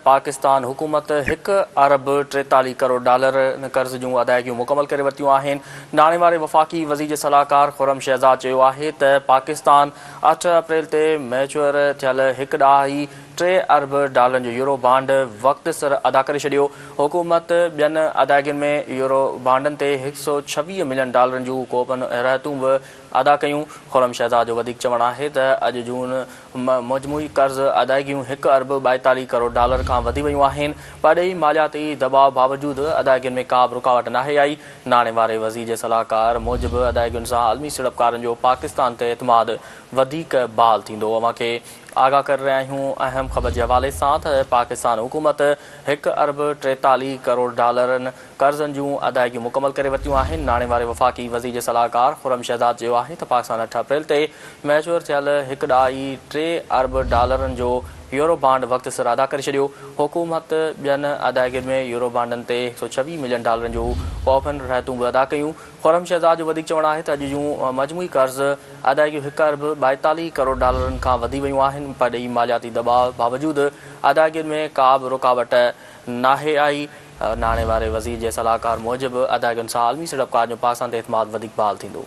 पाकिस्तान हुकूमत 1 अरब 43 करोड़ डॉलर कर्ज़ जूं अदायगियूं मुकमल करे वरितियूं आहिनि। नाणे वारे वफ़ाक़ी वज़ीर जे सलाहकार खुर्रम शहज़ाद चयो आहे त पाकिस्तान 8 अप्रैल ते मैच्योर थियल 1.3 अरब डॉलरनि जो यूरो बांड वक़्त सिर अदा करे छॾियो। हुकूमत ॿियनि अदायगियुनि में यूरो बांडनि ते 126 मिलियन डॉलरनि जूं कोपन रियायतूं बि अदा कयूं। खुर्रम शहज़ाद जो वधीक चवणु आहे त अॼु जून मजमूई कर्ज़ अदायगियूं 1 अरब 42 करोड़ डॉलर खां वधी वयूं आहिनि। परॾेही मालियाती दबाव बावजूदि अदायगियुनि में का बि रुकावट नाहे आई। नाणे वारे वज़ीर जे सलाहकार मूजिबि अदायगियुनि सां आलमी सीड़पकारनि जो पाकिस्तान ते एतमाद वधीक बहाल थींदो। अवां खे आगाह करे रहिया आहियूं अहम ख़बर जे हवाले सां त पाकिस्तान हुकूमत 1 अरब 43 करोड़ डॉलरनि कर्ज़नि जूं अदायगियूं मुकमल करे वरितियूं आहिनि। नाणे वारे वफ़ाक़ी वज़ीर जे सलाहकार खुर्रम शहज़ाद चयो आहे त पाकिस्तान 8 अप्रैल ते मैच्योर थियल 1.3 अरब डॉलरनि जो यूरो बांड वक़्त सिर अदा करे छॾियो। हुकूमत ॿियनि अदायगियुनि में यूरो बांडनि ते 126 मिलियन डॉलरनि जूं कोपन रियायतूं बि अदा कयूं। खुर्रम शहज़ाद जो वधीक चवणु आहे त अॼु जूं मजमूई कर्ज़ अदायगियूं 1 अरब 42 करोड़ डॉलरनि खां वधी वयूं आहिनि। परॾेही मालियाती दबाव बावजूदि अदायगियुनि में का बि रुकावट नाहे आई। नाणे वारे वज़ीर जे सलाहकार मूजिबि अदायगियुनि सां आलमी सीड़पकार जो पाकिस्तान ते एतमाद वधीक बहाल थींदो।